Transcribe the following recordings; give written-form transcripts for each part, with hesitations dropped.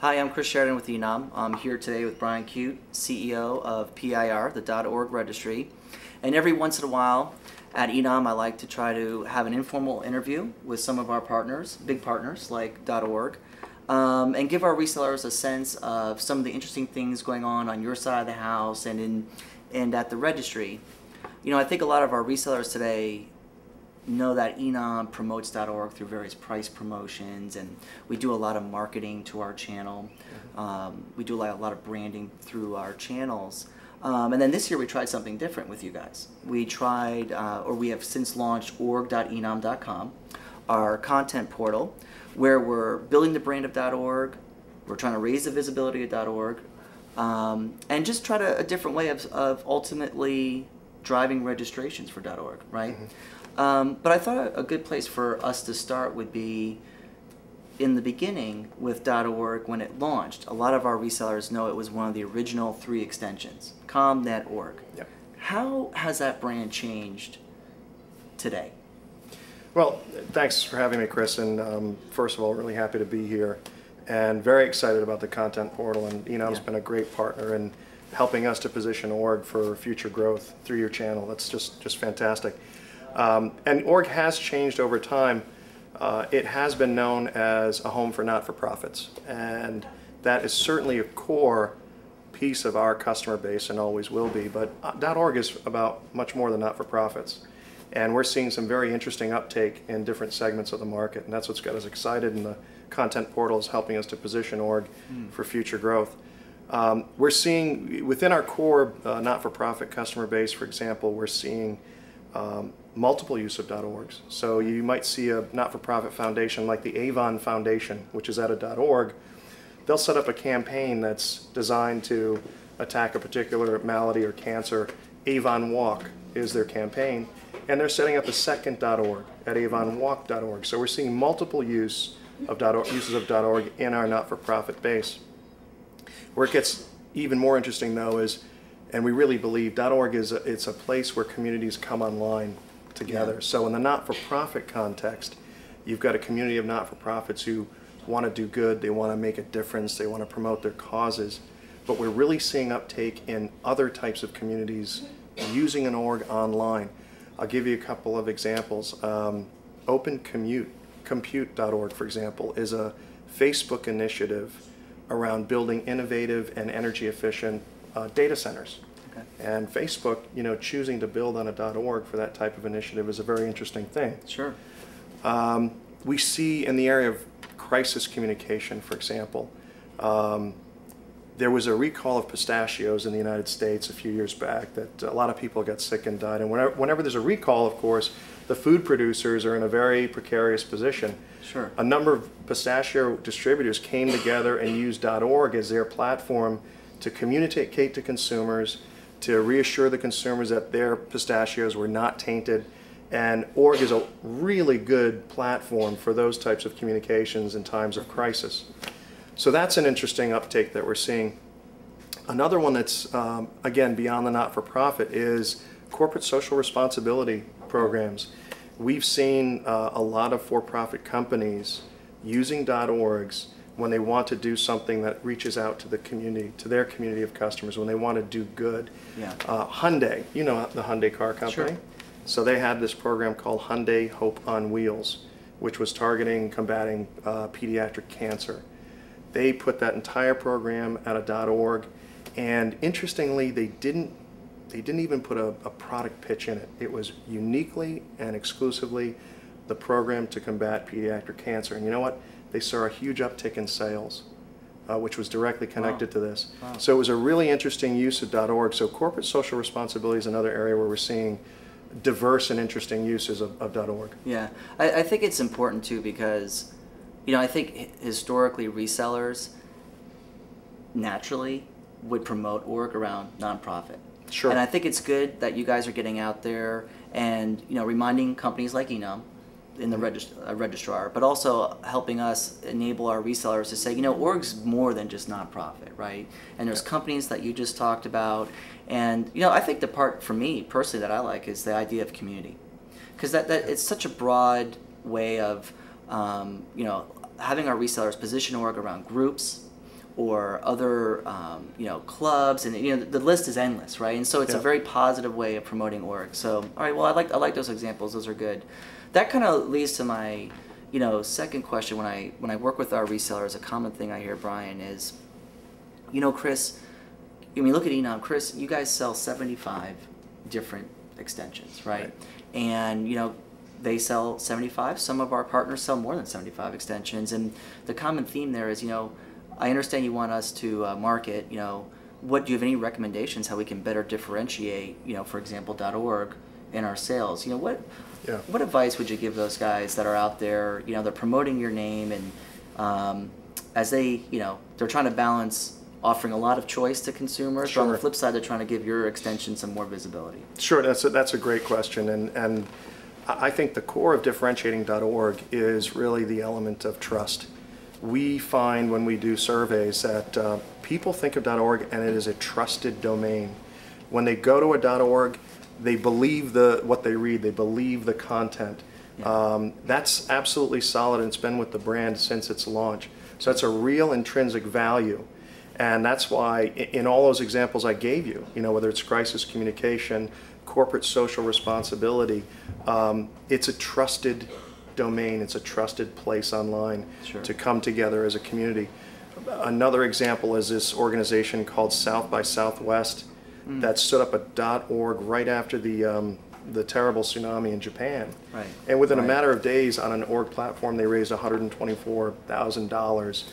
Hi, I'm Chris Sheridan with eNom. I'm here today with Brian Cute, CEO of PIR, the .org registry. And every once in a while at eNom, I like to try to have an informal interview with some of our partners, big partners like .org, and give our resellers a sense of some of the interesting things going on your side of the house and at the registry. You know, I think a lot of our resellers today know that eNom promotes .org through various price promotions, and we do a lot of marketing to our channel. We do a lot of branding through our channels. And then this year we tried something different with you guys. We tried, or we have since launched org.enom.com, our content portal, where we're building the brand of .org, we're trying to raise the visibility of .org, and just try a different way of ultimately driving registrations for .org, right? But I thought a good place for us to start would be in the beginning with .org when it launched. A lot of our resellers know it was one of the original 3 extensions, com, net, org. Yep. How has that brand changed today? Well, thanks for having me, Chris, and first of all, really happy to be here and very excited about the content portal, and eNom's been a great partner in helping us to position org for future growth through your channel. That's just fantastic. And org has changed over time. It has been known as a home for not-for-profits, and that is certainly a core piece of our customer base and always will be, but .org is about much more than not-for-profits. And we're seeing some very interesting uptake in different segments of the market, and that's what's got us excited, and the content portal is helping us to position org for future growth. We're seeing within our core not-for-profit customer base, for example, we're seeing multiple use of .orgs. So you might see a not-for-profit foundation like the Avon Foundation, which is at a .org. They'll set up a campaign that's designed to attack a particular malady or cancer. Avon Walk is their campaign, and they're setting up a second .org at avonwalk.org. So we're seeing multiple uses of .org in our not-for-profit base. Where it gets even more interesting, though, is, and we really believe .org it's a place where communities come online together. Yeah. So in the not-for-profit context, you've got a community of not-for-profits who want to do good, they want to make a difference, they want to promote their causes, but we're really seeing uptake in other types of communities using an org online. I'll give you a couple of examples. OpenCompute.org, for example, is a Facebook initiative around building innovative and energy efficient data centers. Okay. And Facebook, you know, choosing to build on a .org for that type of initiative is a very interesting thing. Sure. We see in the area of crisis communication, for example, there was a recall of pistachios in the United States a few years back that a lot of people got sick and died. And whenever there's a recall, of course, the food producers are in a very precarious position. Sure. A number of pistachio distributors came together and used .org as their platform to communicate to consumers, to reassure the consumers that their pistachios were not tainted. And org is a really good platform for those types of communications in times of crisis. So that's an interesting uptake that we're seeing. Another one that's, again, beyond the not-for-profit is corporate social responsibility programs. We've seen a lot of for-profit companies using .orgs when they want to do something that reaches out to the community, to their community of customers, when they want to do good. Yeah. Hyundai, you know the Hyundai car company? Sure. So they had this program called Hyundai Hope on Wheels, which was targeting combating pediatric cancer. They put that entire program at a .org, and interestingly, they didn't even put a product pitch in it. It was uniquely and exclusively the program to combat pediatric cancer. And you know what? They saw a huge uptick in sales, which was directly connected to this. Wow. So it was a really interesting use of .org. So corporate social responsibility is another area where we're seeing diverse and interesting uses of .org. Yeah, I think it's important too because, you know, I think historically resellers naturally would promote org around nonprofit. Sure. And I think it's good that you guys are getting out there and, you know, reminding companies like eNom in the registrar, but also helping us enable our resellers to say, you know, org's more than just nonprofit, right? And there's companies that you just talked about, and you know, I think the part for me personally that I like is the idea of community, because that it's such a broad way of, you know, having our resellers position org around groups, or other clubs, and the list is endless, right? And so it's a very positive way of promoting org. So all right, well, I like those examples. Those are good. That kind of leads to my second question. When I work with our resellers, a common thing I hear, Brian, is Chris, when you look at eNom, Chris, you guys sell 75 different extensions, right? And they sell 75. Some of our partners sell more than 75 extensions, and the common theme there is I understand you want us to market. What do you have any recommendations how we can better differentiate? For example, .org in our sales. What advice would you give those guys that are out there? They're promoting your name, and as they they're trying to balance offering a lot of choice to consumers. But on the flip side, they're trying to give your extension some more visibility. Sure, that's a great question, and I think the core of differentiating .org is really the element of trust. We find when we do surveys that people think of .org and it is a trusted domain. When they go to a .org, they believe what they read, they believe the content. That's absolutely solid, and it's been with the brand since its launch. So that's a real intrinsic value. And that's why in all those examples I gave you, whether it's crisis communication, corporate social responsibility, it's a trusted domain, it's a trusted place online to come together as a community. Another example is this organization called South by Southwest that stood up a .org right after the terrible tsunami in Japan. Right. And within a matter of days on an org platform, they raised $124,000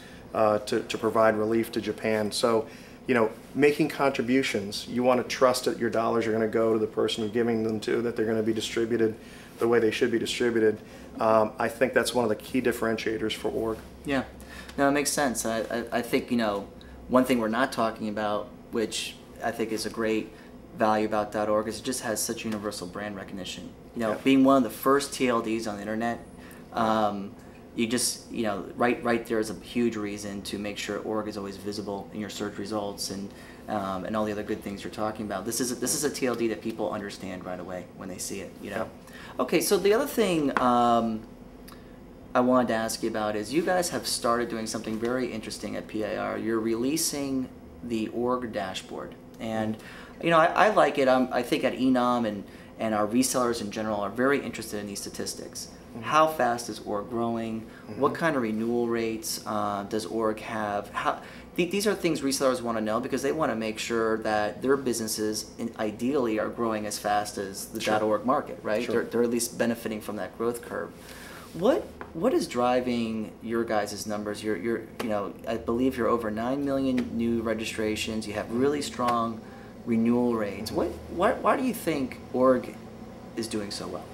to provide relief to Japan. So, making contributions, you want to trust that your dollars are going to go to the person you're giving them to, that they're going to be distributed the way they should be distributed. I think that's one of the key differentiators for org. Yeah, no, it makes sense. I think, one thing we're not talking about, which I think is a great value about .org, is it just has such universal brand recognition. Being one of the first TLDs on the internet, you just, right there is a huge reason to make sure org is always visible in your search results and all the other good things you're talking about. This is a TLD that people understand right away when they see it. Okay, so the other thing I wanted to ask you about is you guys have started doing something very interesting at PIR. You're releasing the org dashboard, and I like it. I think at eNom and our resellers in general are very interested in these statistics. How fast is org growing? What kind of renewal rates does org have? These are things resellers want to know because they want to make sure that their businesses ideally are growing as fast as the .org market, right? They're at least benefiting from that growth curve. What is driving your guys' numbers? I believe you're over 9 million new registrations. You have really strong renewal rates. Why do you think org is doing so well?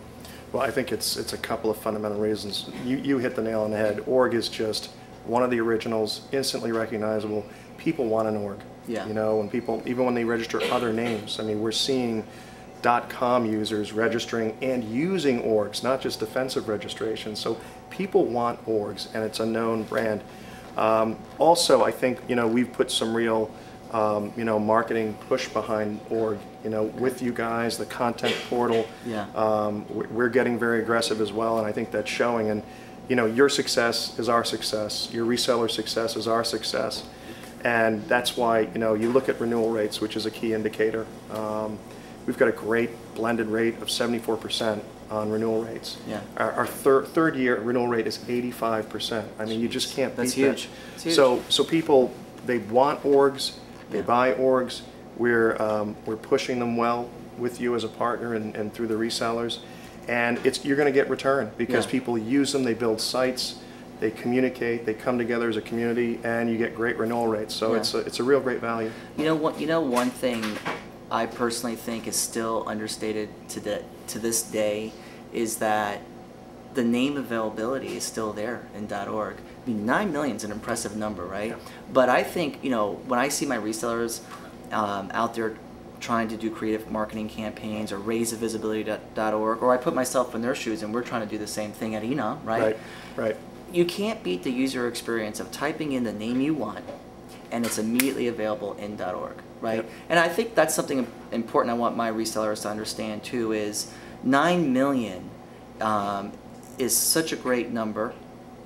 Well, I think it's a couple of fundamental reasons. You hit the nail on the head. Org is just one of the originals, instantly recognizable. People want an org. Yeah. When people, even when they register other names, we're seeing .com users registering and using orgs, not just defensive registration. So people want orgs, and it's a known brand. Also, I think we've put some real marketing push behind org. With you guys, the content portal. We're getting very aggressive as well, and I think that's showing. And your success is our success. Your reseller success is our success, and that's why you look at renewal rates, which is a key indicator. We've got a great blended rate of 74% on renewal rates. Our third year renewal rate is 85%. You just can't beat that. That's huge. So people, they want orgs. They buy orgs. We're pushing them well with you as a partner and through the resellers, and you're going to get return because people use them. They build sites, they communicate, they come together as a community, and you get great renewal rates. So it's a real great value. One thing I personally think is still understated to this day is that the name availability is still there in .org. 9 million is an impressive number, right? But I think, when I see my resellers out there trying to do creative marketing campaigns or raise the visibility to .org, or I put myself in their shoes and we're trying to do the same thing at eNom, right? Right. You can't beat the user experience of typing in the name you want and it's immediately available in .org, right? And I think that's something important I want my resellers to understand too is 9 million is such a great number,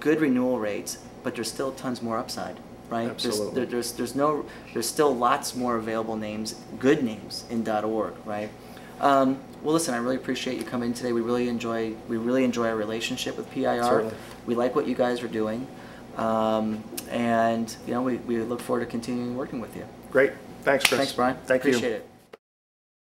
good renewal rates, but there's still tons more upside. right? Absolutely. There's still lots more available names, good names in .org, right? Well, listen, I really appreciate you coming today. We really enjoy our relationship with PIR. Certainly. We like what you guys are doing, and we look forward to continuing working with you. Great. Thanks, Chris. Thanks, Brian. Thank you. Appreciate it.